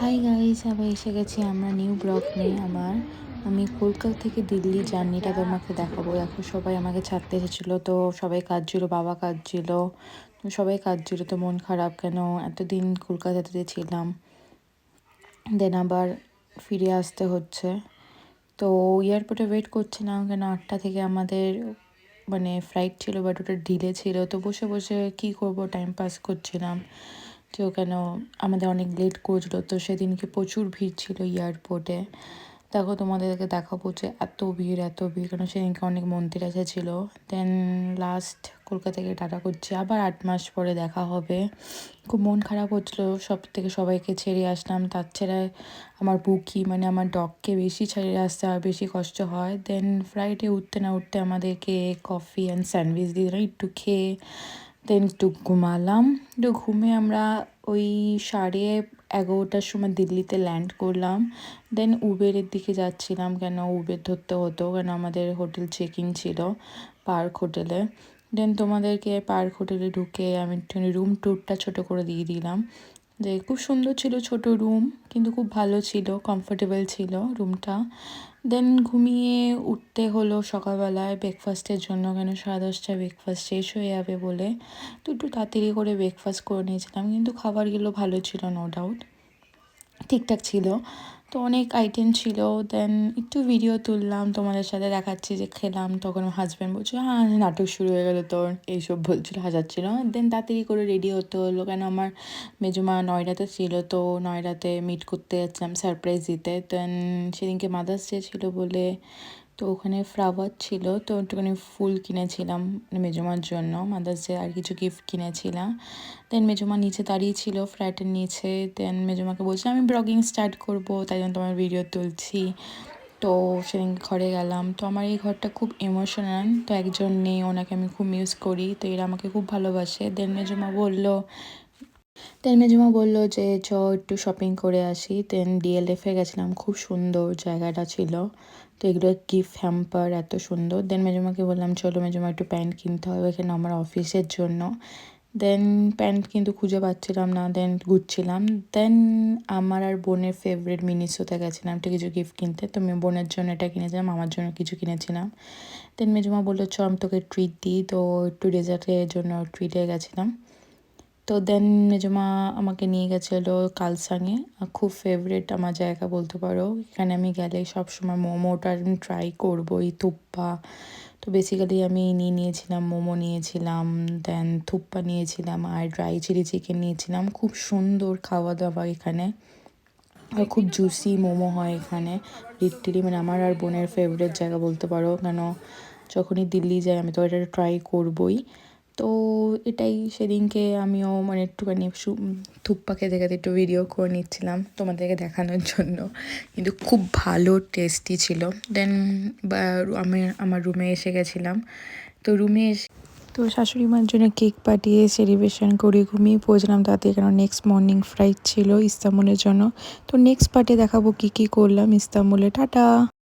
Hi guys, আবার এসে গেছি আমরা নিউ ব্লগ নিয়ে। আমি কলকাতা থেকে দিল্লি জার্নিটা তোমাকে দেখাবো। দেখো, সবাই আমাকে ছাড়তে এসেছিলো, তো সবাই কাঁদছিল, বাবা কাঁদছিল, তো সবাই কাঁদছিল, তো মন খারাপ কেন, এতদিন কলকাতাতে ছিলাম, দেন আবার ফিরে আসতে হচ্ছে। তো এয়ারপোর্টে ওয়েট করছিলাম, কেন 8টা থেকে আমাদের ফ্লাইট ছিল, বাট ওটা ডিলে ছিল। তো বসে বসে কী করব, টাইম পাস করছিলাম। তো কেন আমাদের অনেক লেট করছিলো, তো সেদিনকে প্রচুর ভিড় ছিল এয়ারপোর্টে। দেখো, তোমাদেরকে দেখাবো যে এত ভিড় কেন, সেদিনকে অনেক মন্দির এসেছিলো। দেন লাস্ট কলকাতা থেকে টাটা করছি, আবার 8 মাস পরে দেখা হবে। খুব মন খারাপ হচ্ছিলো, সবাইকে ছেড়ে আসলাম, তার ছেড়ে আমার বুকি আমার ডগকে বেশি ছেড়ে আসতে আর বেশি কষ্ট হয়। দেন ফ্লাইটে উঠতে না উঠতে আমাদেরকে কফি অ্যান্ড স্যান্ডউইচ দিয়ে দিলাম, একটু খেয়ে দেন একটু ঘুমালাম। একটু ঘুমে আমরা ওই 11:30টার সময় দিল্লিতে ল্যান্ড করলাম। দেন উবেরের দিকে যাচ্ছিলাম, কেন উবের ধরতে হতো, কেন আমাদের হোটেল চেকিং ছিল পার্ক হোটেলে। দেন তোমাদেরকে পার্ক হোটেলে ঢুকে আমি একটুখানি রুম ট্যুরটা ছোটো করে দিয়ে দিলাম। যে খুব সুন্দর ছিল, ছোট রুম, কিন্তু খুব ভালো ছিল, কমফোর্টেবল ছিল রুমটা। দেন ঘুমিয়ে উঠতে হলো সকালবেলায় ব্রেকফাস্টের জন্য, কেন 10:30টায় ব্রেকফাস্ট শেষ হয়ে যাবে বলে। তো একটু তাড়াতাড়ি করে ব্রেকফাস্ট করে নিয়েছিলাম, কিন্তু খাবারগুলো ভালো ছিল, নো ডাউট ঠিকঠাক ছিল। তো অনেক আইটেম ছিল। দেন একটু ভিডিও তুললাম, তোমাদের সাথে দেখাচ্ছি যে খেলাম। তখন আমার হাজব্যান্ড বলছিল, হ্যাঁ নাটক শুরু হয়ে গেলো তোর, এইসব বলছিল, হাসাচ্ছিল। দেন তাড়াতাড়ি করে রেডি হতে হলো, কেন আমার মেজমা নয়ডাতে ছিল, তো নয়ডাতে মিট করতে যাচ্ছিলাম, সারপ্রাইজ দিতে। দেন সেদিনকে মাদার্স ডে ছিল বলে, তো ওখানে ফ্লাওয়ার ছিল, তো একটুখানি ফুল কিনেছিলাম মেজমার জন্য মাদার্স ডে, আর কিছু গিফট কিনেছিলাম। দেন মেজমা নিচে দাঁড়িয়ে ছিল ফ্ল্যাটের নিচে। দেন মেজমাকে বলছিলাম আমি ব্লগিং স্টার্ট করব, তাই জন্য তোমার ভিডিও তুলছি। তো সেদিন ঘরে গেলাম, তো আমার এই ঘরটা খুব ইমোশনাল, তো একজন নেই, ওনাকে আমি খুব মিস করি, তো এরা আমাকে খুব ভালোবাসে। মেজমা বললো যে একটু শপিং করে আসি। দেন ডিএলএফে গেছিলাম, খুব সুন্দর জায়গাটা ছিল। তো এগুলো গিফট হ্যাম্পার এত সুন্দর। দেন মেজমাকে বললাম চলো মেজমা, একটু প্যান্ট কিনতে হবে এখানে আমার অফিসের জন্য। দেন প্যান্ট কিন্তু খুঁজে পাচ্ছিলাম না, দেন ঘুরছিলাম। দেন আমার আর বোনের ফেভারিট মিনিসোতে গেছিলাম একটু কিছু গিফট কিনতে, তো আমি বোনের জন্য এটা কিনেছিলাম, আমার জন্য কিছু কিনেছিলাম। দেন মেজমা বললো চ আমি তোকে ট্রিট দিই, তো একটু ডেজার্টের জন্য ট্রিটে গেছিলাম। তো দেন মেজমা আমাকে নিয়ে গেছিলো কালসাংয়ে, খুব ফেভারিট আমার জায়গা বলতে পারো। এখানে আমি গেলে সবসময় মোমোটা আমি ট্রাই করবোই, থুপ্পা। তো বেসিক্যালি আমি নিয়েছিলাম মোমো নিয়েছিলাম, দেন থুপ্পা নিয়েছিলাম, আর ড্রাই চিলি চিকেন নিয়েছিলাম। খুব সুন্দর খাওয়া দাওয়া এখানে, আর খুব জুসি মোমো হয় এখানে। লিটারালি আমার আর বোনের ফেভারিট জায়গা বলতে পারো, কেন যখনই দিল্লি যাই আমি তো এটা ট্রাই করবই। তো এটাই, সেদিনকে আমিও একটুখানি থুপ্পা খেতে খেতে একটু ভিডিও করে নিচ্ছিলাম তোমাদেরকে দেখানোর জন্য, কিন্তু খুব ভালো টেস্টি ছিল। দেন আমি আমার রুমে এসে গেছিলাম, তো তো শাশুড়ি মার জন্য কেক পাঠিয়ে সেলিব্রেশন করে ঘুমিয়ে পড়েছিলাম তাতে, কারণ নেক্সট মর্নিং ফ্লাইট ছিল ইস্তাম্বুলের জন্য। তো নেক্সট পার্টে দেখাবো কী কী করলাম ইস্তাম্বুলে। টাটা।